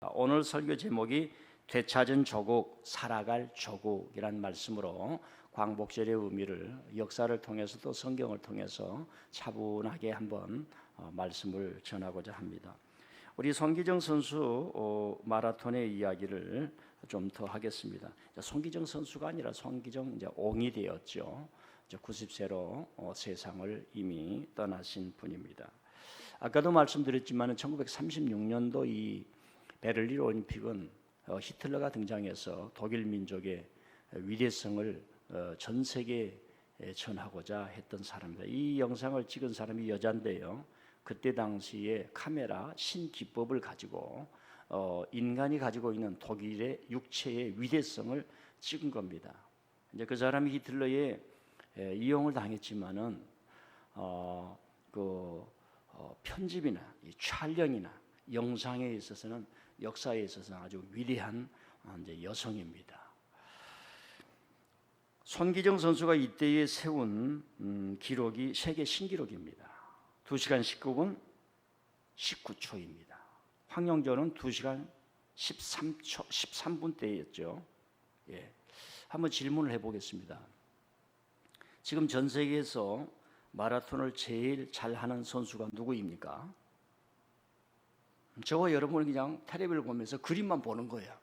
오늘 설교 제목이 되찾은 조국, 살아갈 조국이란 말씀으로 광복절의 의미를 역사를 통해서도 성경을 통해서 차분하게 한번 말씀을 전하고자 합니다. 우리 손기정 선수 마라톤의 이야기를 좀 더 하겠습니다. 손기정 선수가 아니라 손기정 옹이 되었죠. 90세로 세상을 이미 떠나신 분입니다. 아까도 말씀드렸지만 1936년도 이 베를린 올림픽은 히틀러가 등장해서 독일 민족의 위대성을 전 세계에 전하고자 했던 사람입니다. 이 영상을 찍은 사람이 여잔데요. 그때 당시에 카메라 신기법을 가지고 인간이 가지고 있는 독일의 육체의 위대성을 찍은 겁니다. 이제 그 사람이 히틀러에 이용을 당했지만은 편집이나 이 촬영이나 영상에 있어서는 역사에 있어서는 아주 위대한 여성입니다. 손기정 선수가 이때에 세운 기록이 세계 신기록입니다. 2시간 19분 19초입니다. 황영조는 2시간 13초 13분대였죠. 예. 한번 질문을 해보겠습니다. 지금 전 세계에서 마라톤을 제일 잘하는 선수가 누구입니까? 저와 여러분은 그냥 텔레비를 보면서 그림만 보는 거예요.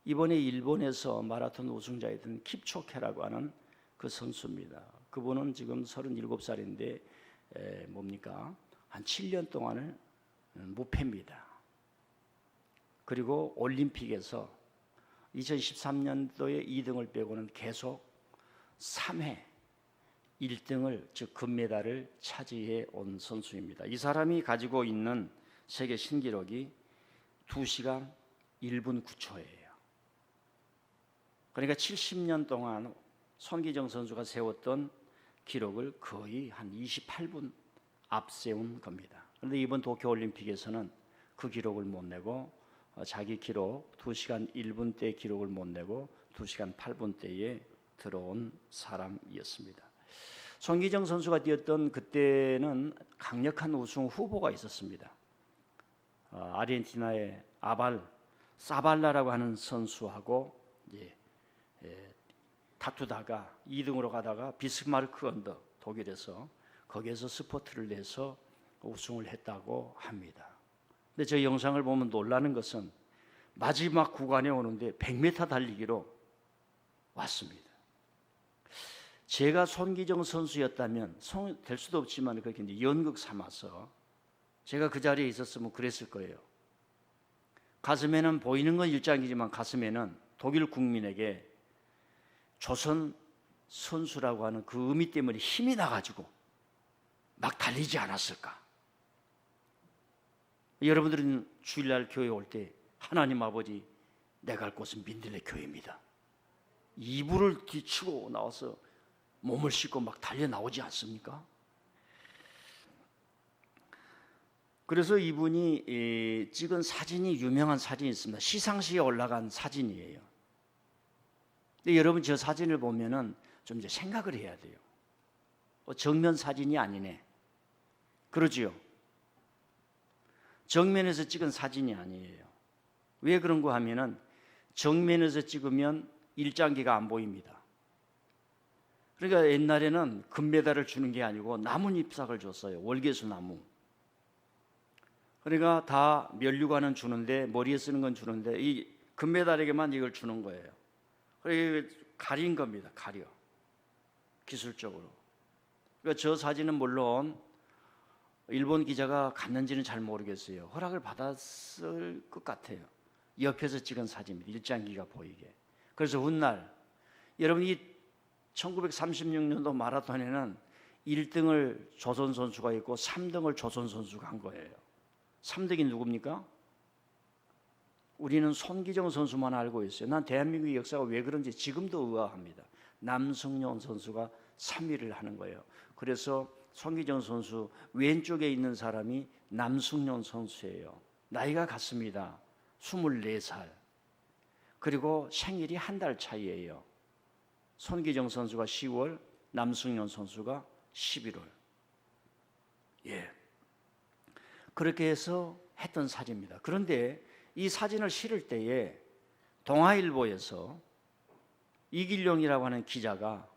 이번에 일본에서 마라톤 우승자였던 킵초케라고 하는 그 선수입니다. 그분은 지금 37살인데 한 7년 동안을 무패입니다. 그리고 올림픽에서 2013년도에 2등을 빼고는 계속 3회 1등을 즉 금메달을 차지해 온 선수입니다. 이 사람이 가지고 있는 세계 신기록이 2시간 1분 9초예요. 그러니까 70년 동안 손기정 선수가 세웠던 기록을 거의 한 28분 앞세운 겁니다. 그런데 이번 도쿄올림픽에서는 그 기록을 못 내고 자기 기록 2시간 1분대 기록을 못 내고 2시간 8분대에 들어온 사람이었습니다. 손기정 선수가 뛰었던 그때는 강력한 우승 후보가 있었습니다. 아르헨티나의 사발라라고 하는 선수하고 다투다가 2등으로 가다가 비스마르크 언덕 독일에서 거기에서 스포트를 내서 우승을 했다고 합니다. 근데 저 영상을 보면 놀라는 것은 마지막 구간에 오는데 100m 달리기로 왔습니다. 제가 손기정 선수였다면 될 수도 없지만 그렇게 이제 연극 삼아서 제가 그 자리에 있었으면 그랬을 거예요. 가슴에는 보이는 건 일장이지만 가슴에는 독일 국민에게 조선 선수라고 하는 그 의미 때문에 힘이 나가지고 막 달리지 않았을까? 여러분들은 주일날 교회 올 때 하나님 아버지 내가 갈 곳은 민들레 교회입니다. 이불을 뒤치고 나와서 몸을 씻고 막 달려 나오지 않습니까? 그래서 이분이 찍은 사진이 유명한 사진이 있습니다. 시상식에 올라간 사진이에요. 근데 여러분 저 사진을 보면은 좀 이제 생각을 해야 돼요. 정면 사진이 아니네. 그러지요? 정면에서 찍은 사진이 아니에요. 왜 그런가 하면은 정면에서 찍으면 일장기가 안 보입니다. 그러니까 옛날에는 금메달을 주는 게 아니고 나뭇잎삭을 줬어요. 월계수 나무. 그러니까 다 면류관은 주는데 머리에 쓰는 건 주는데 이 금메달에게만 이걸 주는 거예요. 그러니까 가린 겁니다. 가려. 기술적으로. 그러니까 저 사진은 물론 일본 기자가 갔는지는 잘 모르겠어요. 허락을 받았을 것 같아요. 옆에서 찍은 사진입니다. 일장기가 보이게. 그래서 훗날 여러분 이 1936년도 마라톤에는 1등을 조선 선수가 있고 3등을 조선 선수가 한 거예요. 3등이 누굽니까? 우리는 손기정 선수만 알고 있어요. 난 대한민국의 역사가 왜 그런지 지금도 의아합니다. 남승용 선수가 3위를 하는 거예요. 그래서 손기정 선수 왼쪽에 있는 사람이 남승용 선수예요. 나이가 같습니다. 24살. 그리고 생일이 한 달 차이예요. 손기정 선수가 10월, 남승용 선수가 11월. 예. 그렇게 해서 했던 사진입니다. 그런데 이 사진을 실을 때에 동아일보에서 이길용이라고 하는 기자가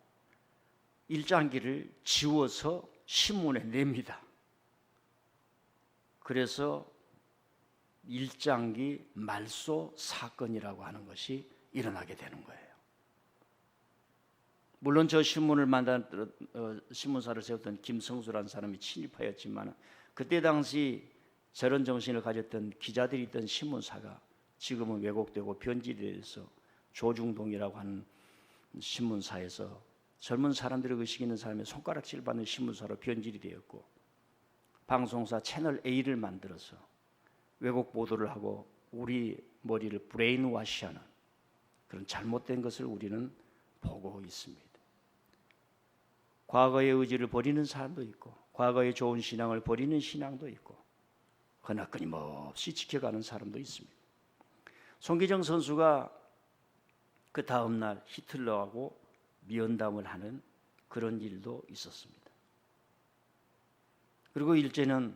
일장기를 지워서 신문에 냅니다. 그래서 일장기 말소 사건이라고 하는 것이 일어나게 되는 거예요. 물론 저 신문을 신문사를 세웠던 김성수라는 사람이 친일파였지만 그때 당시 저런 정신을 가졌던 기자들이 있던 신문사가 지금은 왜곡되고 변질돼서 조중동이라고 하는 신문사에서 젊은 사람들의 의식 있는 사람의 손가락질 받는 신문사로 변질이 되었고, 방송사 채널 A를 만들어서 왜곡 보도를 하고 우리 머리를 브레인워시하는 그런 잘못된 것을 우리는 보고 있습니다. 과거의 의지를 버리는 사람도 있고 과거의 좋은 신앙을 버리는 신앙도 있고, 그러나 끊임없이 지켜가는 사람도 있습니다. 송기정 선수가 그 다음 날 히틀러하고 미연담을 하는 그런 일도 있었습니다. 그리고 일제는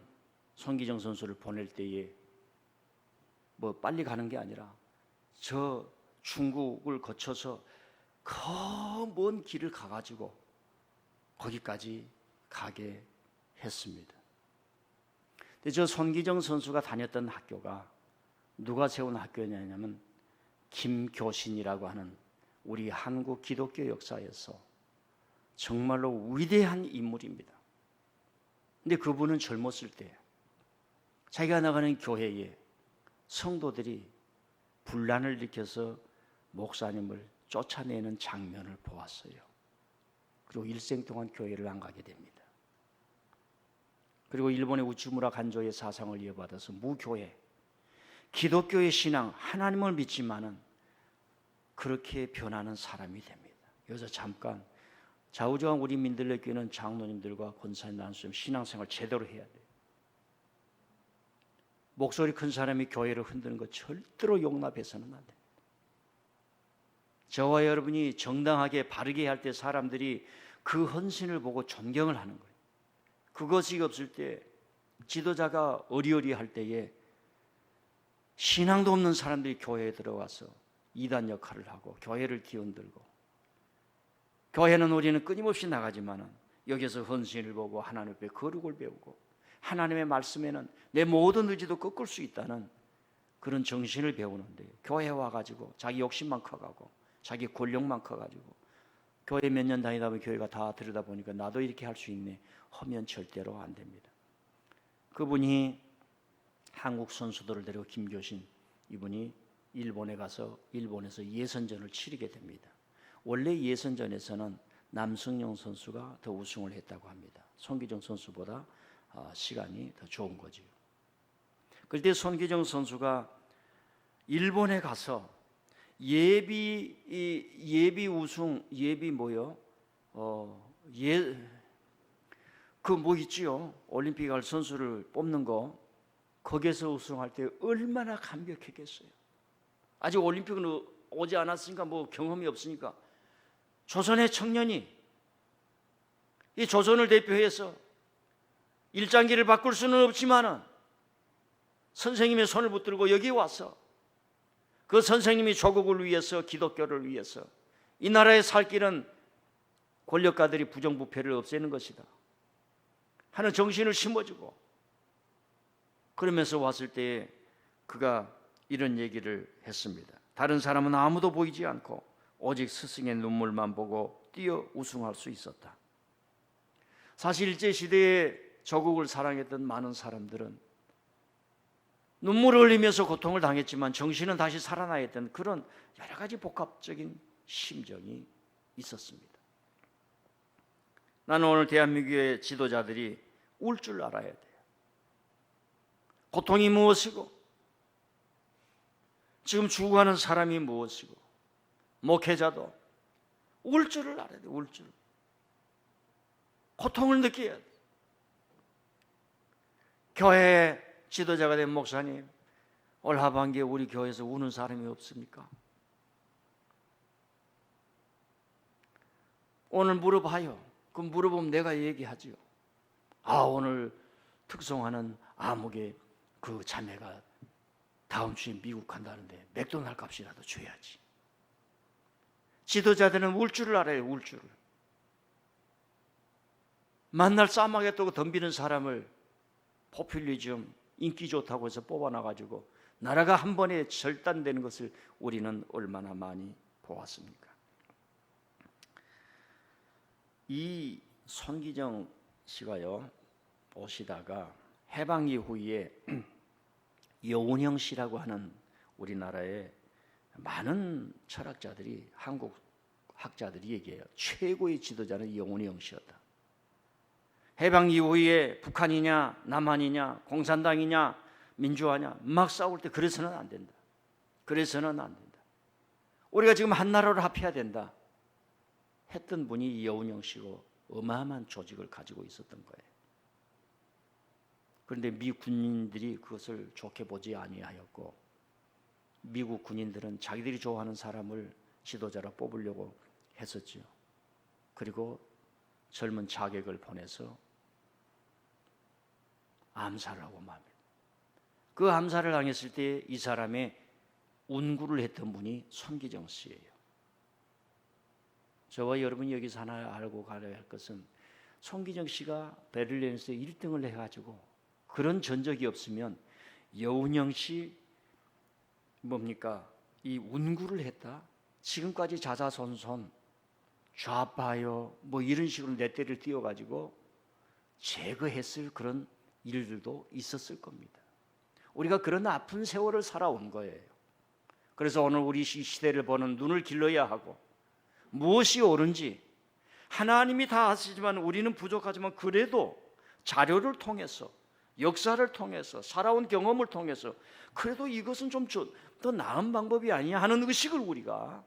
송기정 선수를 보낼 때에 뭐 빨리 가는 게 아니라 저 중국을 거쳐서 그 먼 길을 가가지고 거기까지 가게 했습니다. 근데 저 손기정 선수가 다녔던 학교가 누가 세운 학교냐면 김교신이라고 하는 우리 한국 기독교 역사에서 정말로 위대한 인물입니다. 근데 그분은 젊었을 때 자기가 나가는 교회에 성도들이 분란을 일으켜서 목사님을 쫓아내는 장면을 보았어요. 그리고 일생 동안 교회를 안 가게 됩니다. 그리고 일본의 우츠무라 간조의 사상을 이어받아서 무교회, 기독교의 신앙, 하나님을 믿지만은 그렇게 변하는 사람이 됩니다. 여기서 잠깐 좌우지간 우리 민들레 교회는 장로님들과 권사님 나누시면 신앙생활 제대로 해야 돼요. 목소리 큰 사람이 교회를 흔드는 것 절대로 용납해서는 안 됩니다. 저와 여러분이 정당하게 바르게 할 때 사람들이 그 헌신을 보고 존경을 하는 거예요. 그것이 없을 때 지도자가 어리어리할 때에 신앙도 없는 사람들이 교회에 들어와서 이단 역할을 하고 교회를 뒤흔들고, 교회는 우리는 끊임없이 나가지만은 여기서 헌신을 보고 하나님 앞에 거룩을 배우고 하나님의 말씀에는 내 모든 의지도 꺾을 수 있다는 그런 정신을 배우는데, 교회 와가지고 자기 욕심만 커가고 자기 권력만 커가지고 교회 몇 년 다니다 보면 교회가 다 들여다보니까 나도 이렇게 할 수 있네 하면 절대로 안 됩니다. 그분이 한국 선수들을 데리고 김교신 이분이 일본에 가서 일본에서 예선전을 치르게 됩니다. 원래 예선전에서는 남승용 선수가 더 우승을 했다고 합니다. 손기정 선수보다 시간이 더 좋은 거죠. 그때 손기정 선수가 일본에 가서 예비 우승, 예비 뭐요? 그 뭐 있지요? 올림픽 갈 선수를 뽑는 거, 거기에서 우승할 때 얼마나 감격했겠어요. 아직 올림픽은 오지 않았으니까 뭐 경험이 없으니까 조선의 청년이 이 조선을 대표해서 일장기를 바꿀 수는 없지만은 선생님의 손을 붙들고 여기 와서 그 선생님이 조국을 위해서, 기독교를 위해서 이 나라의 살 길은 권력가들이 부정부패를 없애는 것이다 하는 정신을 심어주고, 그러면서 왔을 때 그가 이런 얘기를 했습니다. 다른 사람은 아무도 보이지 않고 오직 스승의 눈물만 보고 뛰어 우승할 수 있었다. 사실 일제시대에 조국을 사랑했던 많은 사람들은 눈물을 흘리면서 고통을 당했지만 정신은 다시 살아나야 했던 그런 여러 가지 복합적인 심정이 있었습니다. 나는 오늘 대한민국의 지도자들이 울 줄 알아야 돼요. 고통이 무엇이고 지금 죽어가는 사람이 무엇이고 목회자도 울 줄을 알아야 돼요. 울 줄. 고통을 느껴야 돼요. 교회 지도자가 된 목사님, 올 하반기에 우리 교회에서 우는 사람이 없습니까? 오늘 물어봐요. 그럼 물어보면 내가 얘기하지요. 오늘 특송하는 아목의 그 자매가 다음 주에 미국 간다는데 맥도날드 값이라도 줘야지. 지도자들은 울줄을 알아요. 울줄을. 만날 싸움하게 또 덤비는 사람을 포퓰리즘, 인기 좋다고 해서 뽑아놔가지고 나라가 한 번에 절단되는 것을 우리는 얼마나 많이 보았습니까? 이 손기정 씨가요, 오시다가 해방 이후에 여운형 씨라고 하는 우리나라의 많은 철학자들이, 한국 학자들이 얘기해요. 최고의 지도자는 여운형 씨였다. 해방 이후에 북한이냐 남한이냐 공산당이냐 민주화냐 막 싸울 때 그래서는 안 된다. 그래서는 안 된다. 우리가 지금 한 나라로 합해야 된다 했던 분이 여운형 씨고 어마어마한 조직을 가지고 있었던 거예요. 그런데 미 군인들이 그것을 좋게 보지 아니하였고 미국 군인들은 자기들이 좋아하는 사람을 지도자로 뽑으려고 했었죠. 그리고 젊은 자객을 보내서 암살을 하고 맙니다. 그 암살을 당했을 때 이 사람의 운구를 했던 분이 손기정 씨예요. 저와 여러분이 여기서 하나 알고 가야 할 것은 손기정 씨가 베를린에서 1등을 해가지고 그런 전적이 없으면 여운형 씨 뭡니까? 이 운구를 했다. 지금까지 자자손손 좌파요 뭐 이런 식으로 넷대를 띄워가지고 제거했을 그런 일들도 있었을 겁니다. 우리가 그런 아픈 세월을 살아온 거예요. 그래서 오늘 우리 시대를 보는 눈을 길러야 하고 무엇이 옳은지 하나님이 다 아시지만 우리는 부족하지만 그래도 자료를 통해서 역사를 통해서 살아온 경험을 통해서 그래도 이것은 좀 더 나은 방법이 아니냐 하는 의식을 우리가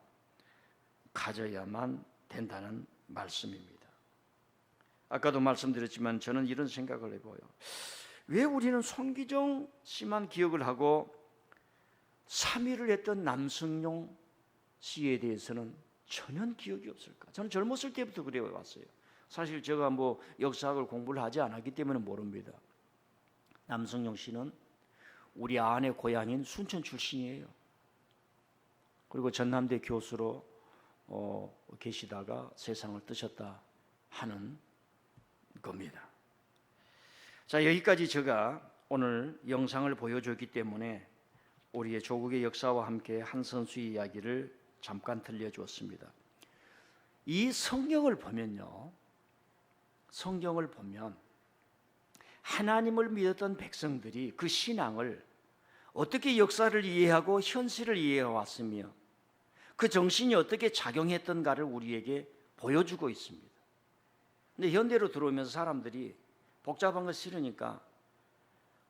가져야만 된다는 말씀입니다. 아까도 말씀드렸지만 저는 이런 생각을 해봐요. 왜 우리는 손기정 씨만 기억을 하고 3위를 했던 남승용 씨에 대해서는 전혀 기억이 없을까? 저는 젊었을 때부터 그래 왔어요. 사실 제가 뭐 역사학을 공부를 하지 않았기 때문에 모릅니다. 남승용 씨는 우리 아내 고향인 순천 출신이에요. 그리고 전남대 교수로 계시다가 세상을 뜨셨다 하는 겁니다. 자, 여기까지 제가 오늘 영상을 보여줬기 때문에 우리의 조국의 역사와 함께 한 선수의 이야기를 잠깐 들려주었습니다. 이 성경을 보면요, 성경을 보면 하나님을 믿었던 백성들이 그 신앙을 어떻게 역사를 이해하고 현실을 이해해 왔으며 그 정신이 어떻게 작용했던가를 우리에게 보여주고 있습니다. 근데 현대로 들어오면서 사람들이 복잡한 거 싫으니까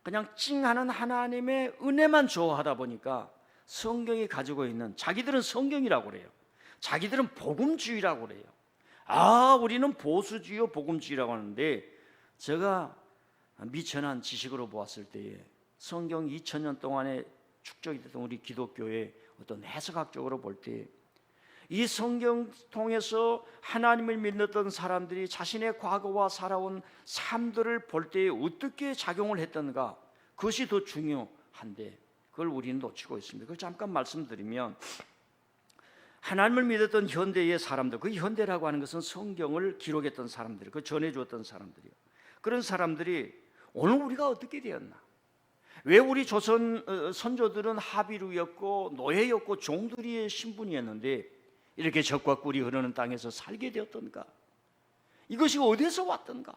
그냥 찡하는 하나님의 은혜만 좋아하다 보니까 성경이 가지고 있는, 자기들은 성경이라고 그래요. 자기들은 복음주의라고 그래요. 우리는 보수주의요 복음주의라고 하는데, 제가 미천한 지식으로 보았을 때에 성경 2000년 동안에 축적이 됐던 우리 기독교의 어떤 해석학적으로 볼 때 이 성경 통해서 하나님을 믿었던 사람들이 자신의 과거와 살아온 삶들을 볼 때 어떻게 작용을 했던가, 그것이 더 중요한데 그걸 우리는 놓치고 있습니다. 그걸 잠깐 말씀드리면, 하나님을 믿었던 현대의 사람들, 그 현대라고 하는 것은 성경을 기록했던 사람들, 그 전해주었던 사람들이요. 그런 사람들이 오늘 우리가 어떻게 되었나? 왜 우리 조선 선조들은 하비루였고 노예였고 종들이의 신분이었는데 이렇게 적과 꿀이 흐르는 땅에서 살게 되었던가? 이것이 어디서 왔던가?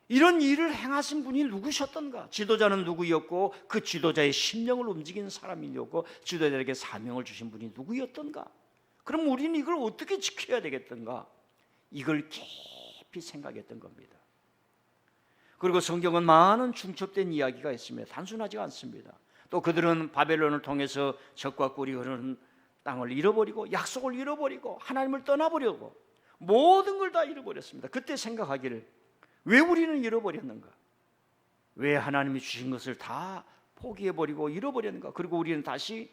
이런 일을 행하신 분이 누구셨던가? 지도자는 누구였고 그 지도자의 심령을 움직이는 사람이었고 지도자에게 사명을 주신 분이 누구였던가? 그럼 우리는 이걸 어떻게 지켜야 되겠던가? 이걸 깊이 생각했던 겁니다. 그리고 성경은 많은 중첩된 이야기가 있습니다. 단순하지 않습니다. 또 그들은 바벨론을 통해서 적과 꿀이 흐르는 땅을 잃어버리고 약속을 잃어버리고 하나님을 떠나버리고 모든 걸 다 잃어버렸습니다. 그때 생각하기를, 왜 우리는 잃어버렸는가? 왜 하나님이 주신 것을 다 포기해버리고 잃어버렸는가? 그리고 우리는 다시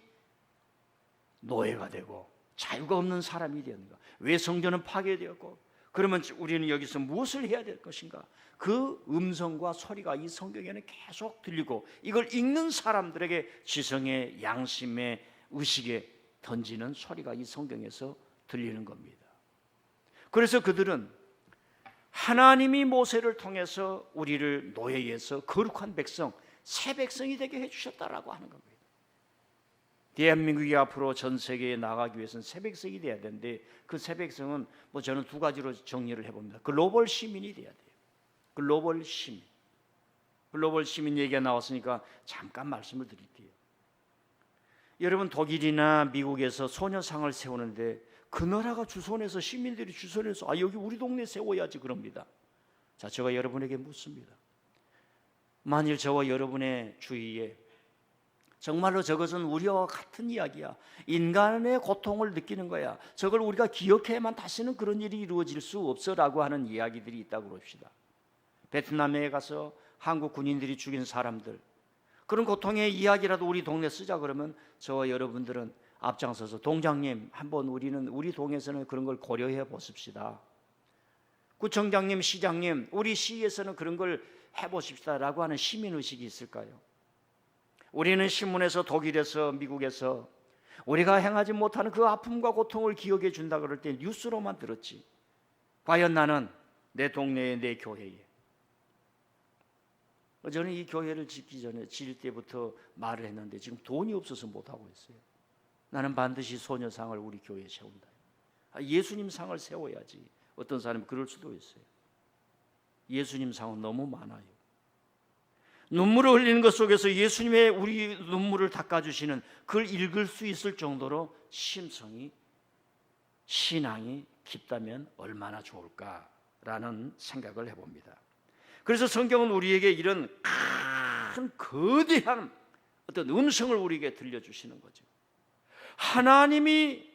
노예가 되고 자유가 없는 사람이 되었는가? 왜 성전은 파괴되었고 그러면 우리는 여기서 무엇을 해야 될 것인가? 그 음성과 소리가 이 성경에는 계속 들리고 이걸 읽는 사람들에게 지성의 양심의 의식에 던지는 소리가 이 성경에서 들리는 겁니다. 그래서 그들은 하나님이 모세를 통해서 우리를 노예에서 거룩한 백성, 새 백성이 되게 해주셨다라고 하는 겁니다. 대한민국이 앞으로 전 세계에 나가기 위해서는 새 백성이 돼야 되는데 그 새 백성은 저는 두 가지로 정리를 해봅니다. 글로벌 시민이 돼야 돼요. 글로벌 시민. 글로벌 시민 얘기가 나왔으니까 잠깐 말씀을 드릴게요. 여러분, 독일이나 미국에서 소녀상을 세우는데 그 나라가 주선해서, 시민들이 주선해서 여기 우리 동네 세워야지 그럽니다. 자, 제가 여러분에게 묻습니다. 만일 저와 여러분의 주위에 정말로 저것은 우리와 같은 이야기야, 인간의 고통을 느끼는 거야, 저걸 우리가 기억해야만 다시는 그런 일이 이루어질 수 없어라고 하는 이야기들이 있다고 그럽시다. 베트남에 가서 한국 군인들이 죽인 사람들, 그런 고통의 이야기라도 우리 동네 쓰자 그러면 저와 여러분들은 앞장서서 동장님, 한번 우리 동에서는 그런 걸 고려해 보십시다. 구청장님, 시장님, 우리 시에서는 그런 걸 해보십시다라고 하는 시민의식이 있을까요? 우리는 신문에서, 독일에서, 미국에서 우리가 행하지 못하는 그 아픔과 고통을 기억해 준다 그럴 때 뉴스로만 들었지, 과연 나는 내 동네에, 내 교회에, 저는 이 교회를 짓기 전에, 지을 때부터 말을 했는데 지금 돈이 없어서 못하고 있어요. 나는 반드시 소녀상을 우리 교회에 세운다. 예수님 상을 세워야지. 어떤 사람이 그럴 수도 있어요. 예수님 상은 너무 많아요. 눈물을 흘리는 것 속에서 예수님의 우리 눈물을 닦아주시는 그걸 읽을 수 있을 정도로 심성이, 신앙이 깊다면 얼마나 좋을까라는 생각을 해봅니다. 그래서 성경은 우리에게 이런 큰 거대한 어떤 음성을 우리에게 들려주시는 거죠. 하나님이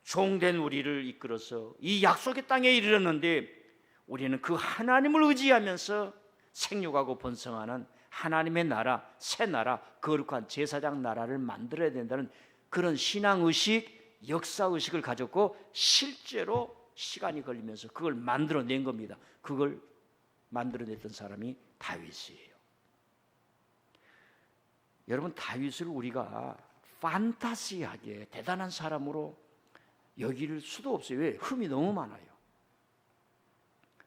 종된 우리를 이끌어서 이 약속의 땅에 이르렀는데 우리는 그 하나님을 의지하면서 생육하고 번성하는 하나님의 나라, 새 나라, 거룩한 제사장 나라를 만들어야 된다는 그런 신앙의식, 역사의식을 가졌고 실제로 시간이 걸리면서 그걸 만들어낸 겁니다. 그걸 만들어냈던 사람이 다윗이에요. 여러분, 다윗을 우리가 판타시하게 대단한 사람으로 여길 수도 없어요. 왜? 흠이 너무 많아요.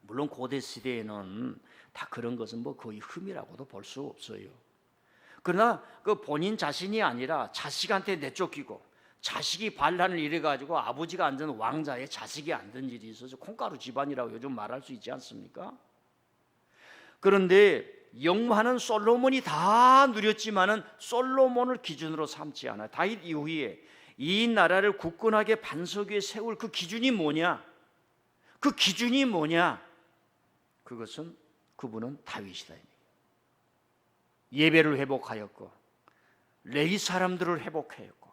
물론 고대 시대에는 다 그런 것은 거의 흠이라고도 볼 수 없어요. 그러나 그 본인 자신이 아니라 자식한테 내쫓기고, 자식이 반란을 일해가지고 아버지가 앉은 왕자에 자식이 앉은 일이 있어서 콩가루 집안이라고 요즘 말할 수 있지 않습니까? 그런데 영화는 솔로몬이 다 누렸지만은 솔로몬을 기준으로 삼지 않아요. 다윗 이후에 이 나라를 굳건하게 반석 위에 세울 그 기준이 뭐냐? 그 기준이 뭐냐? 그것은 그분은 다윗이다. 예배를 회복하였고, 레위 사람들을 회복하였고,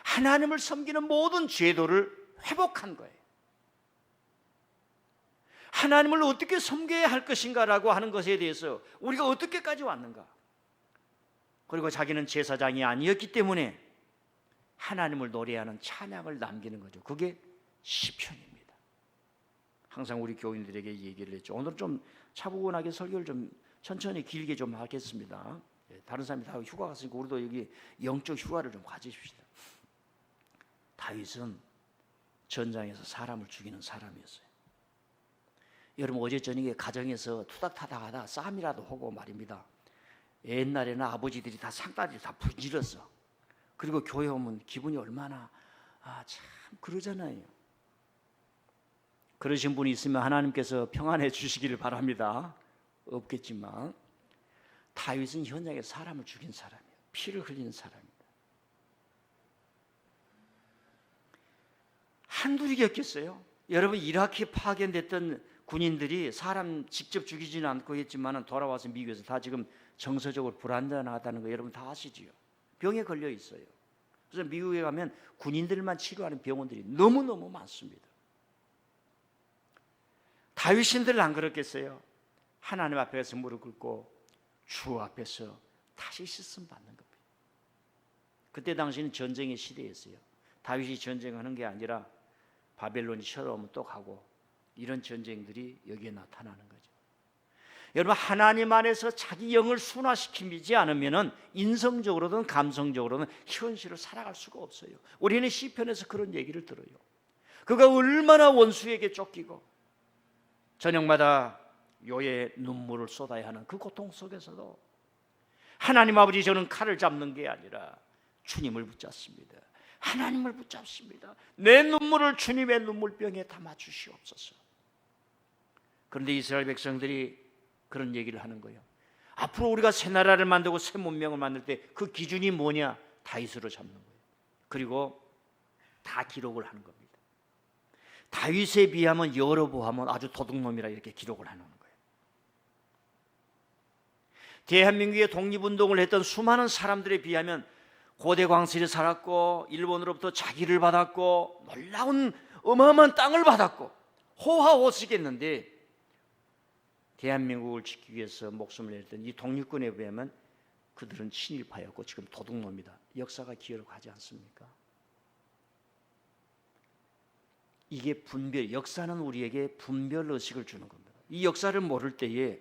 하나님을 섬기는 모든 제도를 회복한 거예요. 하나님을 어떻게 섬겨야 할 것인가라고 하는 것에 대해서 우리가 어떻게까지 왔는가? 그리고 자기는 제사장이 아니었기 때문에 하나님을 노래하는 찬양을 남기는 거죠. 그게 시편입니다. 항상 우리 교인들에게 얘기를 했죠. 오늘 좀 차분하게 설교를 좀 천천히 길게 좀 하겠습니다. 다른 사람이 다 휴가 갔으니까 우리도 여기 영적 휴가를 좀 가지십시다. 다윗은 전장에서 사람을 죽이는 사람이었어요. 여러분, 어제 저녁에 가정에서 투닥타닥하다 싸움이라도 하고 말입니다. 옛날에는 아버지들이 다 상다리를 다 부질렀어. 그리고 교회 오면 기분이 얼마나 참 그러잖아요. 그러신 분이 있으면 하나님께서 평안해 주시기를 바랍니다. 없겠지만 다윗은 현장에 사람을 죽인 사람이에요. 피를 흘리는 사람입니다. 한둘이 겪겠어요? 여러분, 이라크에 파견됐던 군인들이 사람 직접 죽이지는 않고 했지만 돌아와서 미국에서 다 지금 정서적으로 불안정하다는 거 여러분 다 아시지요? 병에 걸려 있어요. 그래서 미국에 가면 군인들만 치료하는 병원들이 너무너무 많습니다. 다윗인들은 안 그렇겠어요? 하나님 앞에서 무릎 꿇고 주 앞에서 다시 씻음 받는 겁니다. 그때 당시는 전쟁의 시대였어요. 다윗이 전쟁하는 게 아니라 바벨론이 쳐들어오면 또 가고, 이런 전쟁들이 여기에 나타나는 거죠. 여러분, 하나님 안에서 자기 영을 순화시키지 않으면 인성적으로든 감성적으로든 현실을 살아갈 수가 없어요. 우리는 시편에서 그런 얘기를 들어요. 그가 얼마나 원수에게 쫓기고 저녁마다 요의 눈물을 쏟아야 하는 그 고통 속에서도 하나님 아버지, 저는 칼을 잡는 게 아니라 주님을 붙잡습니다. 하나님을 붙잡습니다. 내 눈물을 주님의 눈물병에 담아 주시옵소서. 그런데 이스라엘 백성들이 그런 얘기를 하는 거예요. 앞으로 우리가 새 나라를 만들고 새 문명을 만들 때 그 기준이 뭐냐? 다윗으로 잡는 거예요. 그리고 다 기록을 하는 겁니다. 다윗에 비하면 여로보암은 아주 도둑놈이라 이렇게 기록을 하는 거예요. 대한민국의 독립운동을 했던 수많은 사람들에 비하면 고대 광실에 살았고 일본으로부터 자기를 받았고 놀라운 어마어마한 땅을 받았고 호화호식했는데 대한민국을 지키기 위해서 목숨을 냈던 이 독립군에 비하면 그들은 친일파였고 지금 도둑놈이다. 역사가 기록하지 않습니까? 이게 분별, 역사는 우리에게 분별의식을 주는 겁니다. 이 역사를 모를 때에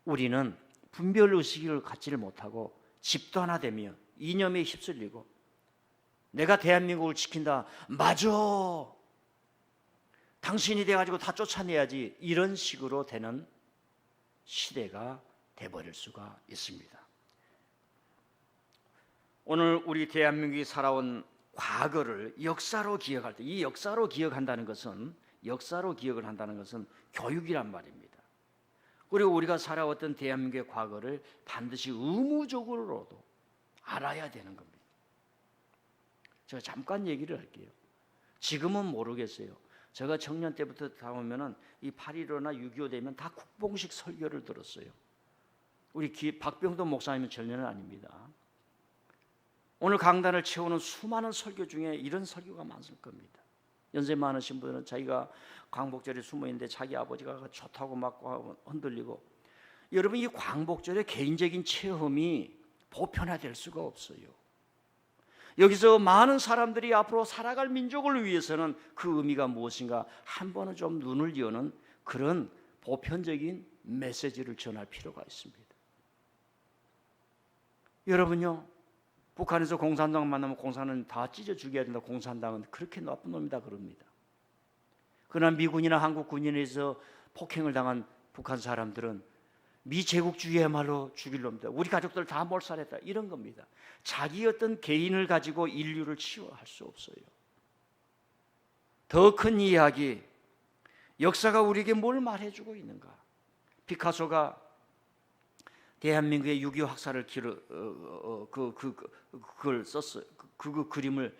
우리는 분별의식을 갖지를 못하고 집단화되며 이념에 휩쓸리고 내가 대한민국을 지킨다, 맞아, 당신이 돼가지고 다 쫓아내야지, 이런 식으로 되는 시대가 돼버릴 수가 있습니다. 오늘 우리 대한민국이 살아온 과거를 역사로 기억할 때, 이 역사로 기억한다는 것은 교육이란 말입니다. 그리고 우리가 살아왔던 대한민국의 과거를 반드시 의무적으로도 알아야 되는 겁니다. 제가 잠깐 얘기를 할게요. 지금은 모르겠어요. 제가 청년 때부터 다 보면은 이 8.15나 6.25 되면 다 국뽕식 설교를 들었어요. 우리 박병돈 목사님은 전혀는 아닙니다. 오늘 강단을 채우는 수많은 설교 중에 이런 설교가 많을 겁니다. 연세 많으신 분들은 자기가 광복절에 숨어있는데 자기 아버지가 좋다고 막 흔들리고, 여러분, 이 광복절의 개인적인 체험이 보편화될 수가 없어요. 여기서 많은 사람들이 앞으로 살아갈 민족을 위해서는 그 의미가 무엇인가 한 번은 좀 눈을 여는 그런 보편적인 메시지를 전할 필요가 있습니다. 여러분요, 북한에서 공산당 만나면 공산은 다 찢어 죽여야 된다, 공산당은 그렇게 나쁜 놈이다 그럽니다. 그러나 미군이나 한국 군인에서 폭행을 당한 북한 사람들은 미제국주의야말로 죽일 놈이다, 우리 가족들 다 몰살했다, 이런 겁니다. 자기 어떤 개인을 가지고 인류를 치유할 수 없어요. 더 큰 이야기, 역사가 우리에게 뭘 말해주고 있는가? 피카소가 대한민국의 6.25 학살을 그걸 썼어요. 그 그림을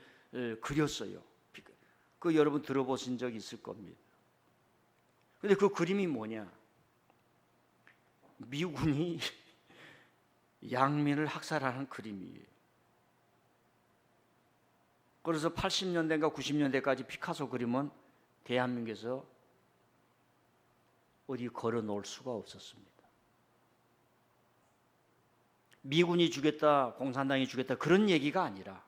그렸어요. 그 여러분 들어보신 적 있을 겁니다. 근데 그 그림이 뭐냐? 미군이 양민을 학살하는 그림이에요. 그래서 80년대인가 90년대까지 피카소 그림은 대한민국에서 어디 걸어 놓을 수가 없었습니다. 미군이 죽였다, 공산당이 죽였다, 그런 얘기가 아니라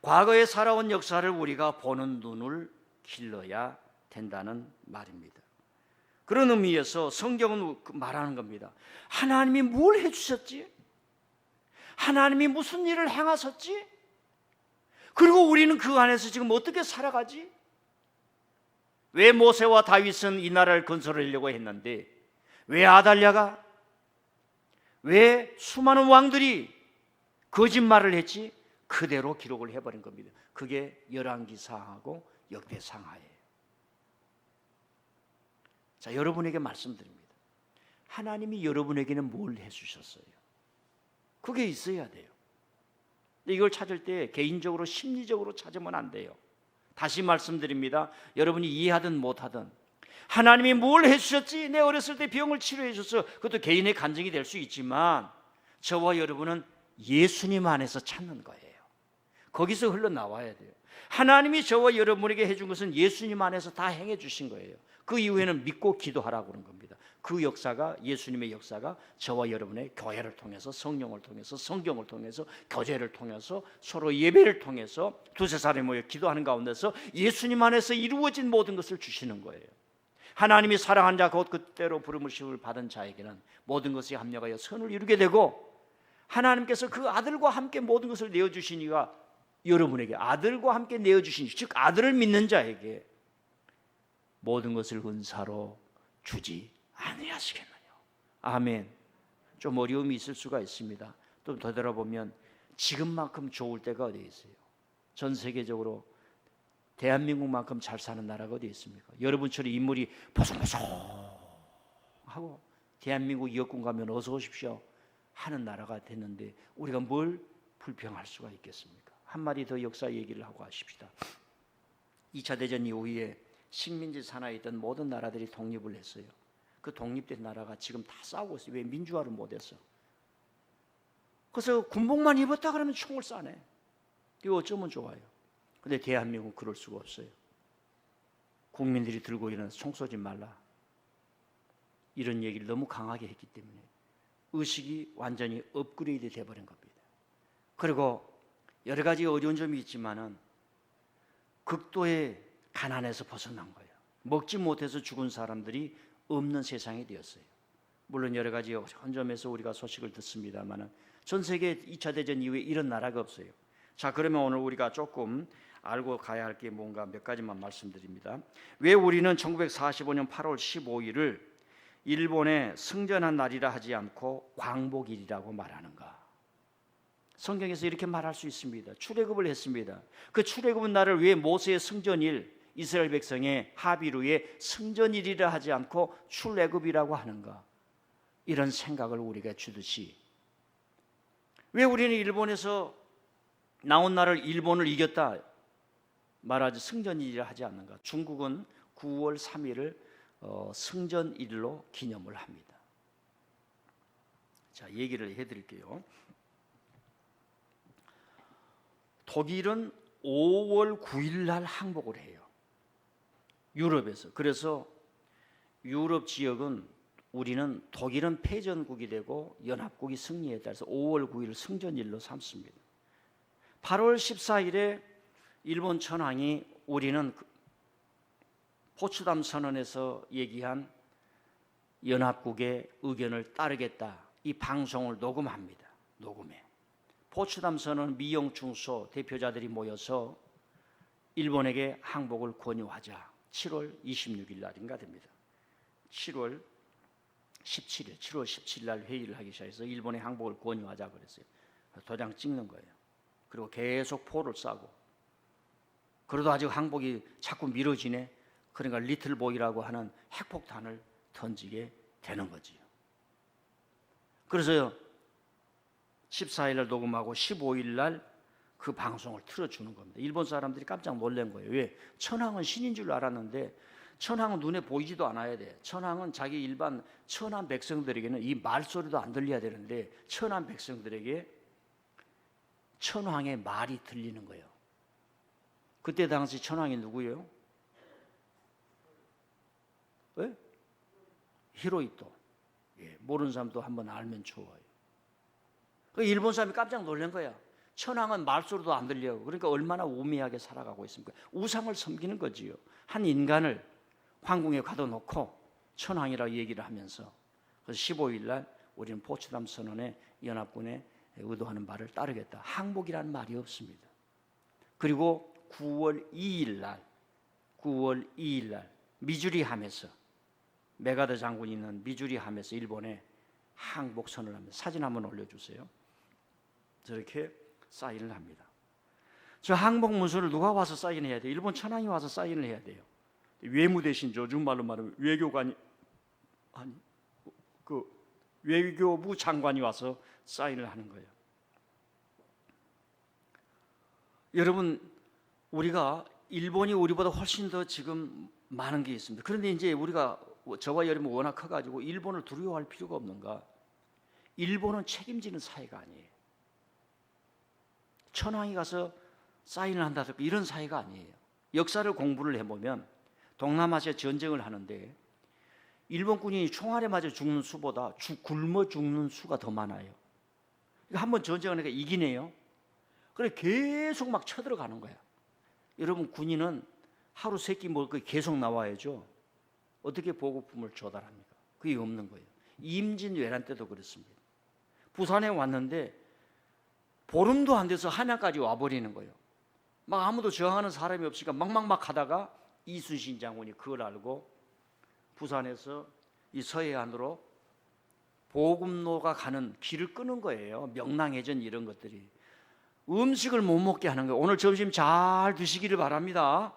과거에 살아온 역사를 우리가 보는 눈을 길러야 된다는 말입니다. 그런 의미에서 성경은 말하는 겁니다. 하나님이 뭘 해주셨지? 하나님이 무슨 일을 행하셨지? 그리고 우리는 그 안에서 지금 어떻게 살아가지? 왜 모세와 다윗은 이 나라를 건설하려고 했는데, 왜 아달랴가, 왜 수많은 왕들이 거짓말을 했지? 그대로 기록을 해버린 겁니다. 그게 열왕기상하고 역대상하예요. 자, 여러분에게 말씀드립니다. 하나님이 여러분에게는 뭘 해주셨어요? 그게 있어야 돼요. 이걸 찾을 때 개인적으로 심리적으로 찾으면 안 돼요. 다시 말씀드립니다. 여러분이 이해하든 못하든 하나님이 뭘 해주셨지? 내 어렸을 때 병을 치료해 줬어. 그것도 개인의 간증이 될 수 있지만 저와 여러분은 예수님 안에서 찾는 거예요. 거기서 흘러나와야 돼요. 하나님이 저와 여러분에게 해준 것은 예수님 안에서 다 행해 주신 거예요. 그 이후에는 믿고 기도하라고 그런 겁니다. 그 역사가, 예수님의 역사가 저와 여러분의 교회를 통해서, 성령을 통해서, 성경을 통해서, 교제를 통해서, 서로 예배를 통해서 두세 사람이 모여 기도하는 가운데서 예수님 안에서 이루어진 모든 것을 주시는 거예요. 하나님이 사랑한 자 곧 그때로 부름을 받은 자에게는 모든 것이 합력하여 선을 이루게 되고 하나님께서 그 아들과 함께 모든 것을 내어주시니가 여러분에게 아들과 함께 내어주시니 즉 아들을 믿는 자에게 모든 것을 은사로 주지 아니하시겠느냐. 아멘. 좀 어려움이 있을 수가 있습니다. 또 되돌아보면 지금만큼 좋을 때가 어디 있어요? 전 세계적으로 대한민국만큼 잘 사는 나라가 어디 있습니까? 여러분처럼 인물이 보송보송하고 대한민국 여군 가면 어서 오십시오 하는 나라가 됐는데 우리가 뭘 불평할 수가 있겠습니까? 한 마디 더 역사 얘기를 하고 하십시다. 2차 대전 이후에 식민지 산하에 있던 모든 나라들이 독립을 했어요. 그 독립된 나라가 지금 다 싸우고 있어요. 왜? 민주화를 못해서. 그래서 군복만 입었다 그러면 총을 쏴네. 이거 어쩌면 좋아요. 근데 대한민국은 그럴 수가 없어요. 국민들이 들고 일어나서 총 쏘지 말라 이런 얘기를 너무 강하게 했기 때문에 의식이 완전히 업그레이드 돼버린 겁니다. 그리고 여러 가지 어려운 점이 있지만은 극도의 가난에서 벗어난 거예요. 먹지 못해서 죽은 사람들이 없는 세상이 되었어요. 물론 여러 가지 한 점에서 우리가 소식을 듣습니다만은 전 세계 2차 대전 이후에 이런 나라가 없어요. 자, 그러면 오늘 우리가 조금 알고 가야 할 게 뭔가 몇 가지만 말씀드립니다. 왜 우리는 1945년 8월 15일을 일본에 승전한 날이라 하지 않고 광복일이라고 말하는가? 성경에서 이렇게 말할 수 있습니다. 출애굽을 했습니다. 그 출애굽은 날을 왜 모세의 승전일, 이스라엘 백성의 합의로의 승전일이라 하지 않고 출애굽이라고 하는가? 이런 생각을 우리가 주듯이 왜 우리는 일본에서 나온 날을 일본을 이겼다 말하지 승전일이라 하지 않는가? 중국은 9월 3일을 승전일로 기념을 합니다. 자, 얘기를 해드릴게요. 독일은 5월 9일 날 항복을 해요. 유럽에서. 그래서 유럽 지역은 우리는 독일은 패전국이 되고 연합국이 승리했다 해서 5월 9일 승전일로 삼습니다. 8월 14일에 일본 천황이 우리는 포츠담 선언에서 얘기한 연합국의 의견을 따르겠다 이 방송을 녹음합니다. 녹음해. 포츠담 선언 미영 중소 대표자들이 모여서 일본에게 항복을 권유하자. 7월 26일 날인가 됩니다. 7월 17일 날 회의를 하기 시작해서 일본의 항복을 권유하자 그랬어요. 도장 찍는 거예요. 그리고 계속 포를 쏴고 그래도 아직 항복이 자꾸 미뤄지네. 그러니까 리틀보이라고 하는 핵폭탄을 던지게 되는 거지요. 그래서 14일 날 녹음하고 15일 날 그 방송을 틀어주는 겁니다. 일본 사람들이 깜짝 놀란 거예요. 왜? 천황은 신인 줄 알았는데 천황은 눈에 보이지도 않아야 돼. 천황은 자기 일반 천한 백성들에게는 이 말소리도 안 들려야 되는데 천한 백성들에게 천황의 말이 들리는 거예요. 그때 당시 천황이 누구예요? 왜? 히로히토. 예, 모르는 사람도 한번 알면 좋아요. 그 일본 사람이 깜짝 놀란 거야. 천황은 말소리도 안 들려요. 그러니까 얼마나 우매하게 살아가고 있습니까? 우상을 섬기는 거지요. 한 인간을 황궁에 가둬놓고 천황이라고 얘기를 하면서 그래서 15일 날 우리는 포츠담 선언에 연합군에 의도하는 말을 따르겠다. 항복이라는 말이 없습니다. 그리고 9월 2일 날 미주리함에서 메가더 장군이 있는 미주리함에서 일본에 항복 선언을 합니다. 사진 한번 올려주세요. 저렇게 사인을 합니다. 저 항복 문서를 누가 와서 사인해야 돼요? 일본 천황이 와서 사인을 해야 돼요. 외무 대신 요즘 말로 말하면 외교관이 아니 그 외교부 장관이 와서 사인을 하는 거예요. 여러분 우리가 일본이 우리보다 훨씬 더 지금 많은 게 있습니다. 그런데 이제 우리가 저와 여러분이 워낙 커가지고 일본을 두려워할 필요가 없는가? 일본은 책임지는 사회가 아니에요. 천황이 가서 사인을 한다든가 이런 사회가 아니에요. 역사를 공부를 해보면 동남아시아 전쟁을 하는데 일본군이 총알에 맞아 죽는 수보다 굶어 죽는 수가 더 많아요. 한번 전쟁을 하니까 이기네요. 그래 계속 막 쳐들어가는 거야. 여러분 군인은 하루 3끼 먹을 거 계속 나와야죠. 어떻게 보급품을 조달합니까? 그게 없는 거예요. 임진왜란 때도 그렇습니다. 부산에 왔는데 보름도 안 돼서 한양까지 와버리는 거예요. 막 아무도 저항하는 사람이 없으니까 막막막 하다가 이순신 장군이 그걸 알고 부산에서 이 서해안으로 보급로가 가는 길을 끄는 거예요. 명랑해전 이런 것들이. 음식을 못 먹게 하는 거예요. 오늘 점심 잘 드시기를 바랍니다.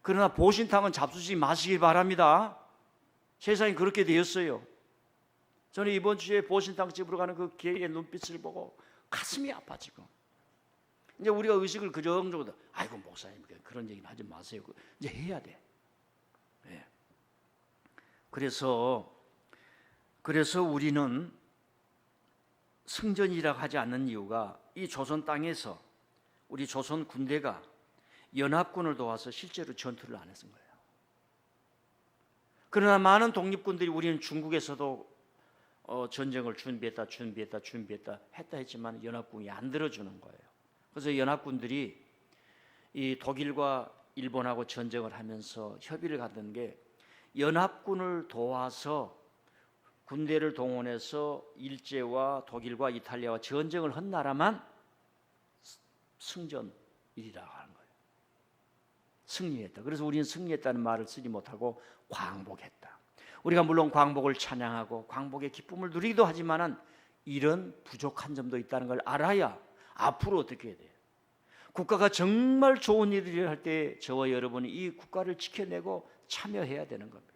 그러나 보신탕은 잡수지 마시기 바랍니다. 세상이 그렇게 되었어요. 저는 이번 주에 보신탕 집으로 가는 그 개의 눈빛을 보고 가슴이 아파 지금. 이제 우리가 의식을 그 정도로 아이고 목사님 그런 얘기는 하지 마세요. 이제 해야 돼. 네. 그래서 우리는 승전이라고 하지 않는 이유가 이 조선 땅에서 우리 조선 군대가 연합군을 도와서 실제로 전투를 안 했은 거예요. 그러나 많은 독립군들이 우리는 중국에서도 전쟁을 준비했다 했다 했지만 연합군이 안 들어주는 거예요. 그래서 연합군들이 이 독일과 일본하고 전쟁을 하면서 협의를 갖는 게 연합군을 도와서 군대를 동원해서 일제와 독일과 이탈리아와 전쟁을 한 나라만 승전이라고 하는 거예요. 승리했다. 그래서 우리는 승리했다는 말을 쓰지 못하고 광복했다. 우리가 물론 광복을 찬양하고 광복의 기쁨을 누리기도 하지만은 이런 부족한 점도 있다는 걸 알아야 앞으로 어떻게 해야 돼요? 국가가 정말 좋은 일을 할 때 저와 여러분이 이 국가를 지켜내고 참여해야 되는 겁니다.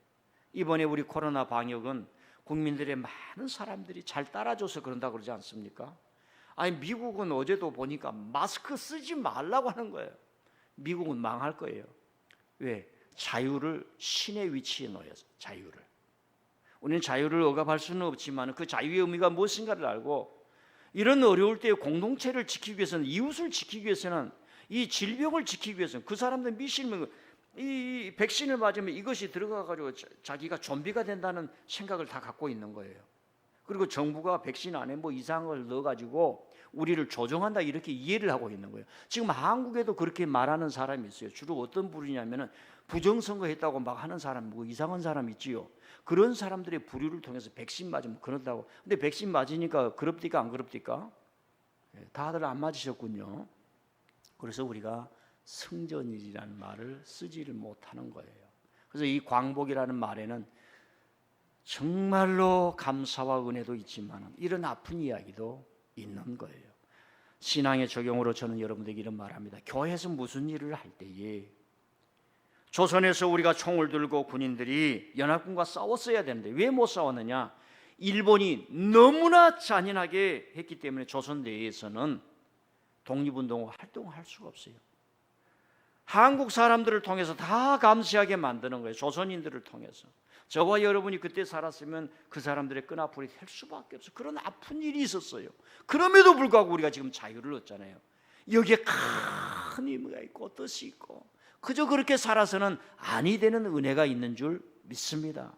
이번에 우리 코로나 방역은 국민들의 많은 사람들이 잘 따라줘서 그런다고 그러지 않습니까? 아니 미국은 어제도 보니까 마스크 쓰지 말라고 하는 거예요. 미국은 망할 거예요. 왜? 자유를 신의 위치에 놓여서 자유를. 우리는 자유를 억압할 수는 없지만 그 자유의 의미가 무엇인가를 알고 이런 어려울 때 공동체를 지키기 위해서는 이웃을 지키기 위해서는 이 질병을 지키기 위해서는 그 사람들 미시면 이 백신을 맞으면 이것이 들어가가지고 자기가 좀비가 된다는 생각을 다 갖고 있는 거예요. 그리고 정부가 백신 안에 뭐 이상을 넣어가지고 우리를 조종한다 이렇게 이해를 하고 있는 거예요. 지금 한국에도 그렇게 말하는 사람이 있어요. 주로 어떤 부류냐면은 부정선거 했다고 막 하는 사람, 뭐 이상한 사람 있지요. 그런 사람들의 부류를 통해서 백신 맞으면 그런다고. 근데 백신 맞으니까 그럽디까 안 그럽디까? 다들 안 맞으셨군요. 그래서 우리가 승전이라는 말을 쓰지를 못하는 거예요. 그래서 이 광복이라는 말에는 정말로 감사와 은혜도 있지만 이런 아픈 이야기도 있는 거예요. 신앙의 적용으로 저는 여러분들에게 이런 말합니다. 교회에서 무슨 일을 할 때에 조선에서 우리가 총을 들고 군인들이 연합군과 싸웠어야 되는데 왜 못 싸웠느냐? 일본이 너무나 잔인하게 했기 때문에 조선 내에서는 독립운동을 활동할 수가 없어요. 한국 사람들을 통해서 다 감시하게 만드는 거예요. 조선인들을 통해서. 저와 여러분이 그때 살았으면 그 사람들의 끈아풀이 될 수밖에 없어요. 그런 아픈 일이 있었어요. 그럼에도 불구하고 우리가 지금 자유를 얻잖아요. 여기에 큰 의미가 있고 뜻이 있고 그저 그렇게 살아서는 아니 되는 은혜가 있는 줄 믿습니다.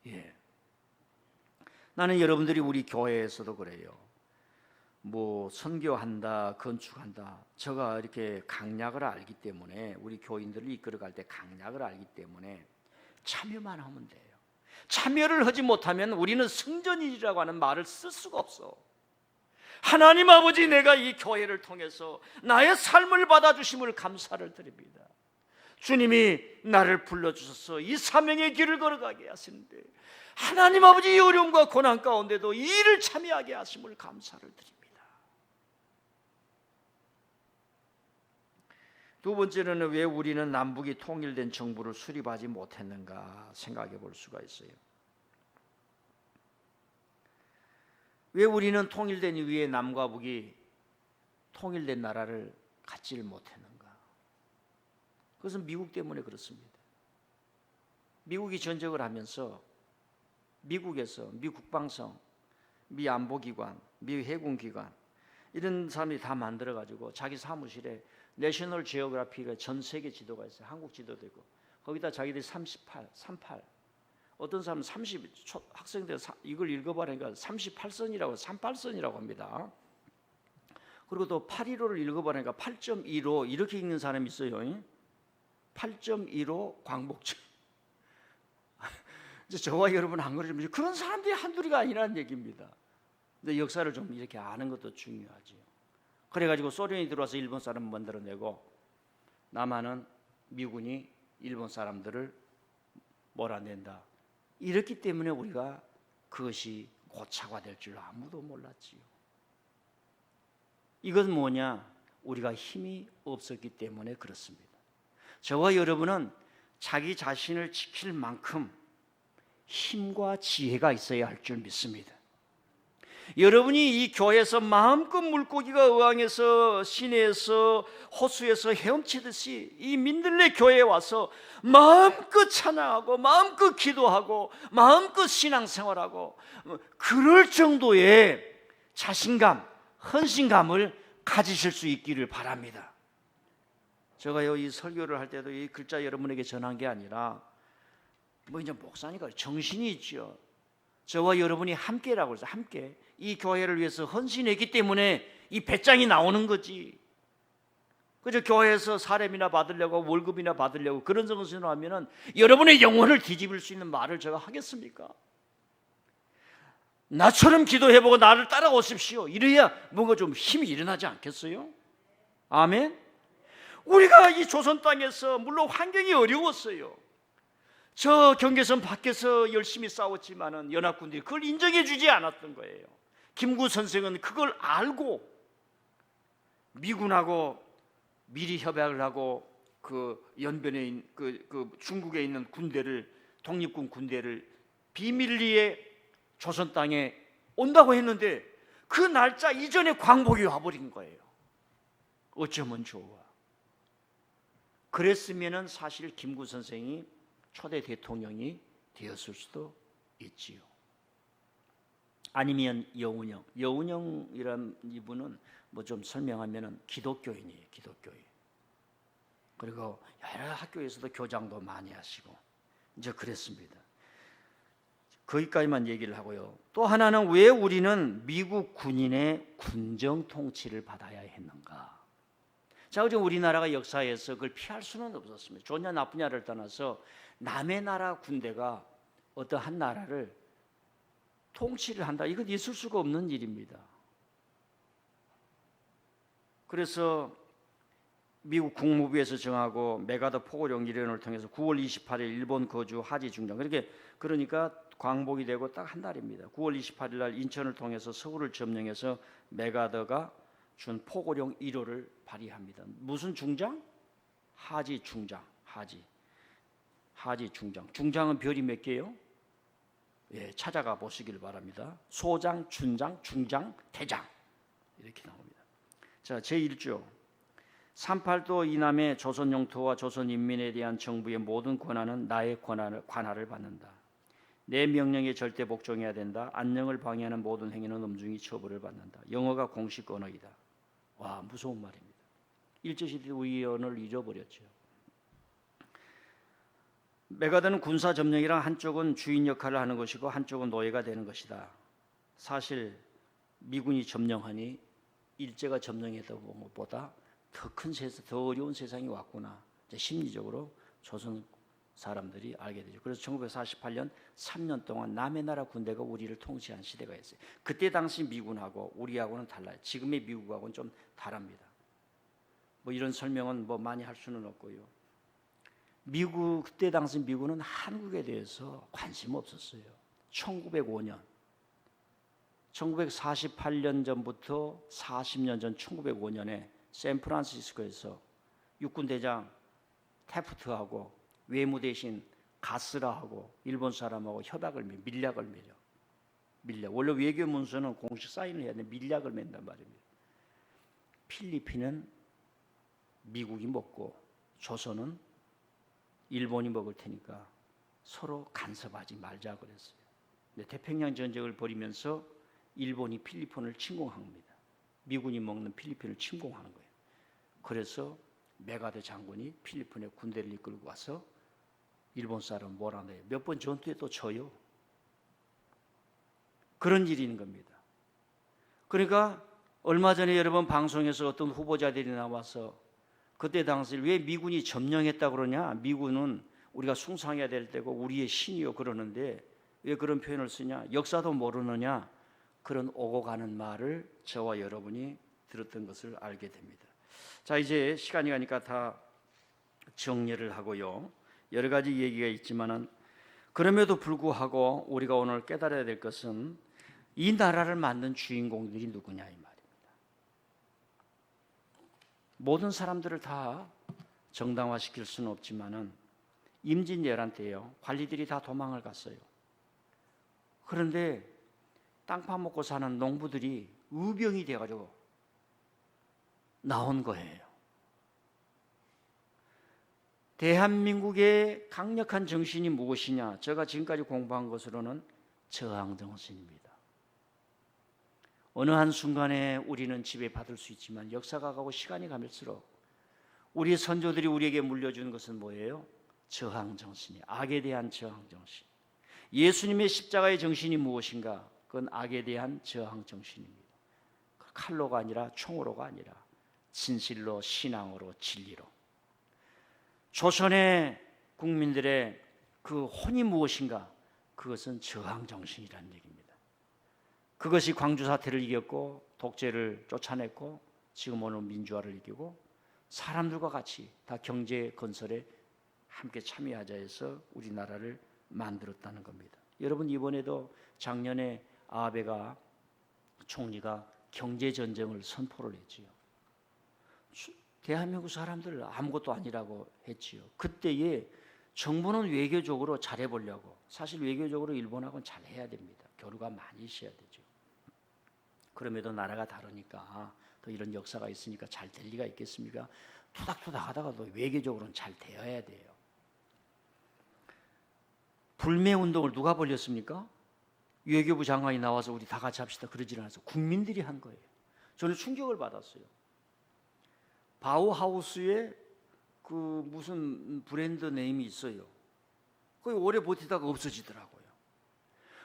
예. 나는 여러분들이 우리 교회에서도 그래요. 뭐 선교한다, 건축한다. 제가 이렇게 강약을 알기 때문에 우리 교인들을 이끌어갈 때 강약을 알기 때문에 참여만 하면 돼요. 참여를 하지 못하면 우리는 승전이라고 하는 말을 쓸 수가 없어. 하나님 아버지, 내가 이 교회를 통해서 나의 삶을 받아주심을 감사를 드립니다. 주님이 나를 불러주셔서 이 사명의 길을 걸어가게 하시는데 하나님 아버지, 이 어려움과 고난 가운데도 이 일을 참여하게 하심을 감사를 드립니다. 두 번째는 왜 우리는 남북이 통일된 정부를 수립하지 못했는가 생각해 볼 수가 있어요. 왜 우리는 통일된 이후에 남과 북이 통일된 나라를 갖지를 못했는가? 그것은 미국 때문에 그렇습니다. 미국이 전쟁을 하면서 미국에서 미 국방성, 미 안보기관, 미 해군기관 이런 사람들이 다 만들어가지고 자기 사무실에 내셔널 지오그래피가 전 세계 지도가 있어요. 한국 지도도 있고 거기다 자기들이 38 어떤 사람은 30 학생들 이걸 읽어보니까 38선이라고 38선이라고 합니다. 그리고 또 815를 읽어보니까 8.15 이렇게 읽는 사람이 있어요. 8.15 광복절 이제 저와 여러분 안 그러지만 그런 사람들이 한둘이가 아니라는 얘기입니다. 근데 역사를 좀 이렇게 아는 것도 중요하지요. 그래가지고 소련이 들어와서 일본 사람 만들어내고 남한은 미군이 일본 사람들을 몰아낸다. 이렇기 때문에 우리가 그것이 고착화될 줄 아무도 몰랐지요. 이건 뭐냐? 우리가 힘이 없었기 때문에 그렇습니다. 저와 여러분은 자기 자신을 지킬 만큼 힘과 지혜가 있어야 할 줄 믿습니다. 여러분이 이 교회에서 마음껏 물고기가 어항에서 시내에서 호수에서 헤엄치듯이 이 민들레 교회에 와서 마음껏 찬양하고 마음껏 기도하고 마음껏 신앙생활하고 그럴 정도의 자신감, 헌신감을 가지실 수 있기를 바랍니다. 제가요 이 설교를 할 때도 이 글자 여러분에게 전한 게 아니라 뭐 이제 목사니까 정신이 있죠. 저와 여러분이 함께라고 해서 함께 이 교회를 위해서 헌신했기 때문에 이 배짱이 나오는 거지. 그저 교회에서 사례비나 받으려고 월급이나 받으려고 그런 정신으로 하면은 여러분의 영혼을 뒤집을 수 있는 말을 제가 하겠습니까? 나처럼 기도해보고 나를 따라오십시오. 이래야 뭔가 좀 힘이 일어나지 않겠어요? 아멘. 우리가 이 조선 땅에서 물론 환경이 어려웠어요. 저 경계선 밖에서 열심히 싸웠지만은 연합군들이 그걸 인정해 주지 않았던 거예요. 김구 선생은 그걸 알고 미군하고 미리 협약을 하고 그 연변에 있는 그 중국에 있는 군대를 독립군 군대를 비밀리에 조선 땅에 온다고 했는데 그 날짜 이전에 광복이 와버린 거예요. 어쩌면 좋아. 그랬으면은 사실 김구 선생이 초대 대통령이 되었을 수도 있지요. 아니면 여운형이라는 이분은 뭐 좀 설명하면은 기독교인이에요. 기독교인. 그리고 여러 학교에서도 교장도 많이 하시고 이제 그랬습니다. 거기까지만 얘기를 하고요. 또 하나는 왜 우리는 미국 군인의 군정 통치를 받아야 했는가? 자, 어제 우리나라가 역사에서 그걸 피할 수는 없었습니다. 좋냐 나쁘냐를 떠나서 남의 나라 군대가 어떠한 나라를 통치를 한다. 이건 있을 수가 없는 일입니다. 그래서 미국 국무부에서 정하고 메가더 포고령 일련을 통해서 9월 28일 일본 거주 하지 중장 그러니까 광복이 되고 딱 한 달입니다. 9월 28일 날 인천을 통해서 서울을 점령해서 메가더가 준 포고령 1호를 발휘합니다. 무슨 중장? 하지 중장. 하지 중장. 중장은 별이 몇 개요? 예, 찾아가 보시길 바랍니다. 소장, 춘장, 중장, 대장 이렇게 나옵니다. 자, 제1조 38도 이남의 조선 영토와 조선 인민에 대한 정부의 모든 권한은 나의 관할을 받는다. 내 명령에 절대 복종해야 된다. 안녕을 방해하는 모든 행위는 엄중히 처벌을 받는다. 영어가 공식 언어이다. 와, 무서운 말입니다. 일제시대 우리 언어를 잊어버렸죠. 메가더는 군사 점령이랑 한쪽은 주인 역할을 하는 것이고 한쪽은 노예가 되는 것이다. 사실 미군이 점령하니 일제가 점령했던 것보다 더 큰 세상, 더 어려운 세상이 왔구나. 이제 심리적으로 조선 사람들이 알게 되죠. 그래서 1948년 3년 동안 남의 나라 군대가 우리를 통치한 시대가 있어요. 그때 당시 미군하고 우리하고는 달라요. 지금의 미국하고는 좀 다릅니다. 뭐 이런 설명은 뭐 많이 할 수는 없고요. 그때 당시 미군은 한국에 대해서 관심 없었어요. 1905년 1948년 전부터 40년 전 1905년에 샌프란시스코에서 육군 대장 태프트하고 외무 대신 가스라하고 일본 사람하고 밀약을 맺어. 밀약. 원래 외교 문서는 공식 사인을 해야 되는데 밀약을 맺는단 말입니다. 필리핀은 미국이 먹고 조선은 일본이 먹을 테니까 서로 간섭하지 말자 그랬어요. 근데 태평양 전쟁을 벌이면서 일본이 필리핀을 침공합니다. 미군이 먹는 필리핀을 침공하는 거예요. 그래서 메가더 장군이 필리핀에 군대를 이끌고 와서 일본 사람 몰아내요. 몇 번 전투에 또 져요. 그런 일이 있는 겁니다. 그러니까 얼마 전에 여러분 방송에서 어떤 후보자들이 나와서 그때 당시 왜 미군이 점령했다 그러냐? 미군은 우리가 숭상해야 될 때고 우리의 신이요 그러는데 왜 그런 표현을 쓰냐? 역사도 모르느냐? 그런 오고 가는 말을 저와 여러분이 들었던 것을 알게 됩니다. 자, 이제 시간이 가니까 다 정리를 하고요. 여러 가지 얘기가 있지만은 그럼에도 불구하고 우리가 오늘 깨달아야 될 것은 이 나라를 만든 주인공들이 누구냐 이 말입니다. 모든 사람들을 다 정당화시킬 수는 없지만은 임진왜란 때요 관리들이 다 도망을 갔어요. 그런데 땅 파먹고 사는 농부들이 의병이 돼가지고 나온 거예요. 대한민국의 강력한 정신이 무엇이냐? 제가 지금까지 공부한 것으로는 저항 정신입니다. 어느 한순간에 우리는 지배받을 수 있지만 역사가 가고 시간이 갈수록 우리의 선조들이 우리에게 물려준 것은 뭐예요? 저항 정신이에요. 악에 대한 저항 정신. 예수님의 십자가의 정신이 무엇인가? 그건 악에 대한 저항 정신입니다. 칼로가 아니라 총으로가 아니라 진실로 신앙으로 진리로. 조선의 국민들의 그 혼이 무엇인가? 그것은 저항 정신이라는 얘기입니다. 그것이 광주 사태를 이겼고 독재를 쫓아냈고 지금 오늘 민주화를 이기고 사람들과 같이 다 경제 건설에 함께 참여하자 해서 우리나라를 만들었다는 겁니다. 여러분 이번에도 작년에 아베가 총리가 경제전쟁을 선포를 했지요. 대한민국 사람들 아무것도 아니라고 했지요. 그때에 정부는 외교적으로 잘해보려고 사실 외교적으로 일본하고는 잘해야 됩니다. 교류가 많이 있어야 되죠. 그럼에도 나라가 다르니까 또 이런 역사가 있으니까 잘 될 리가 있겠습니까? 토닥토닥 하다가도 외교적으로는 잘 되어야 돼요. 불매운동을 누가 벌였습니까? 외교부 장관이 나와서 우리 다 같이 합시다 그러지 않아서 국민들이 한 거예요. 저는 충격을 받았어요. 바우하우스에 그 무슨 브랜드 네임이 있어요. 거의 오래 버티다가 없어지더라고요.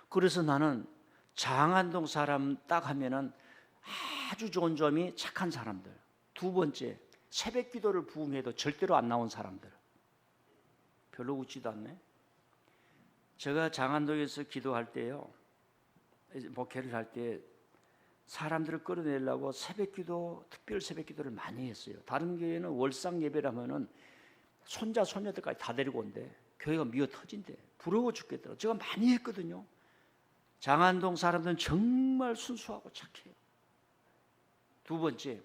그래서 나는 장안동 사람 딱 하면은 아주 좋은 점이 착한 사람들. 두 번째, 새벽 기도를 부흥해도 절대로 안 나온 사람들. 별로 웃지도 않네. 제가 장안동에서 기도할 때요, 목회를 할 때 사람들을 끌어내려고 새벽기도, 특별 새벽기도를 많이 했어요. 다른 교회는 월상 예배라면은 손자 손녀들까지 다 데리고 온대. 교회가 미어 터진대. 부러워 죽겠더라고. 제가 많이 했거든요. 장안동 사람들은 정말 순수하고 착해요. 두 번째,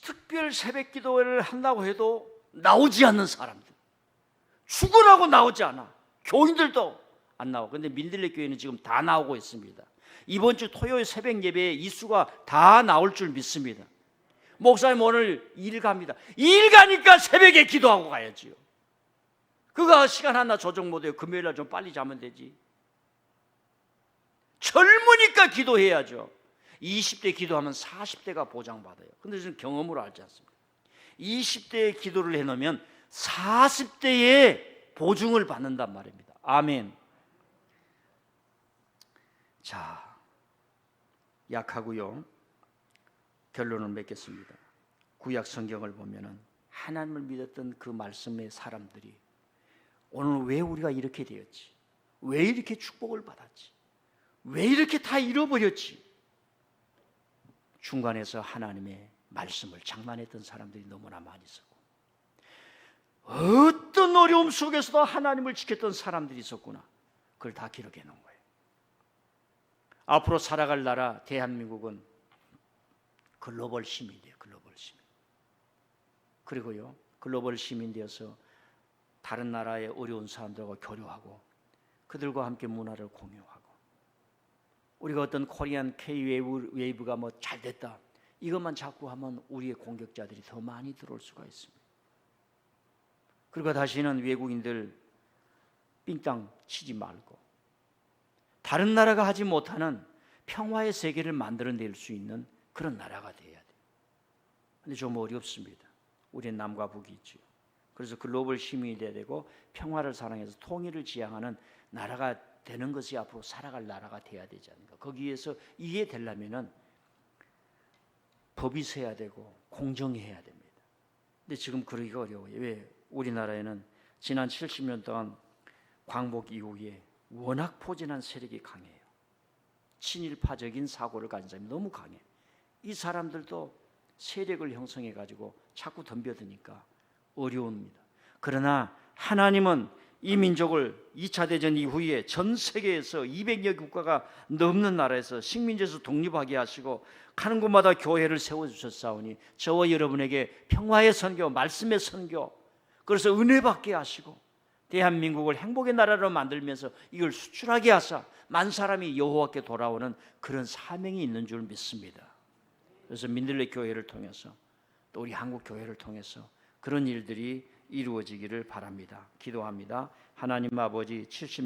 특별 새벽기도를 한다고 해도 나오지 않는 사람들. 죽으라고 나오지 않아. 교인들도 안 나와. 그런데 민들레 교회는 지금 다 나오고 있습니다. 이번 주 토요일 새벽 예배에 이 수가 다 나올 줄 믿습니다. 목사님 오늘 일 갑니다. 일 가니까 새벽에 기도하고 가야지요. 그거 시간 하나 조정 못해요. 금요일날 좀 빨리 자면 되지. 젊으니까 기도해야죠. 20대 기도하면 40대가 보장받아요. 근데 저는 경험으로 알지 않습니까? 20대에 기도를 해놓으면 40대에 보증을 받는단 말입니다. 아멘. 자, 약하고요. 결론을 맺겠습니다. 구약 성경을 보면은 하나님을 믿었던 그 말씀의 사람들이 오늘 왜 우리가 이렇게 되었지? 왜 이렇게 축복을 받았지? 왜 이렇게 다 잃어버렸지? 중간에서 하나님의 말씀을 장만했던 사람들이 너무나 많이 있었고 어떤 어려움 속에서도 하나님을 지켰던 사람들이 있었구나. 그걸 다 기록해 놓은 거예요. 앞으로 살아갈 나라 대한민국은 글로벌 시민이에요. 글로벌 시민. 그리고요 글로벌 시민 되어서 다른 나라의 어려운 사람들과 교류하고 그들과 함께 문화를 공유하고 우리가 어떤 코리안 K-웨이브가 뭐 잘됐다 이것만 자꾸 하면 우리의 공격자들이 더 많이 들어올 수가 있습니다. 그리고 다시는 외국인들 삥땅 치지 말고 다른 나라가 하지 못하는 평화의 세계를 만들어낼 수 있는 그런 나라가 돼야 돼요. 그런데 좀 어렵습니다. 우리는 남과 북이 있죠. 그래서 글로벌 시민이 돼야 되고 평화를 사랑해서 통일을 지향하는 나라가 되는 것이 앞으로 살아갈 나라가 돼야 되지 않을까. 거기에서 이게 되려면은 법이 서야 되고 공정해야 됩니다. 근데 지금 그러기가 어려워요. 왜? 우리나라에는 지난 70년 동안 광복 이후에 워낙 포진한 세력이 강해요. 친일파적인 사고를 가진 사람이 너무 강해. 이 사람들도 세력을 형성해 가지고 자꾸 덤벼드니까 어려웁니다. 그러나 하나님은 이 민족을 2차 대전 이후에 전 세계에서 200여 국가가 넘는 나라에서 식민지에서 독립하게 하시고 가는 곳마다 교회를 세워주셨사오니 저와 여러분에게 평화의 선교, 말씀의 선교, 그래서 은혜 받게 하시고 대한민국을 행복의 나라로 만들면서 이걸 수출하게 하사 만 사람이 여호와께 돌아오는 그런 사명이 있는 줄 믿습니다. 그래서 민들레 교회를 통해서 또 우리 한국 교회를 통해서 그런 일들이 이루어지기를 바랍니다. 기도합니다. 하나님 아버지, 70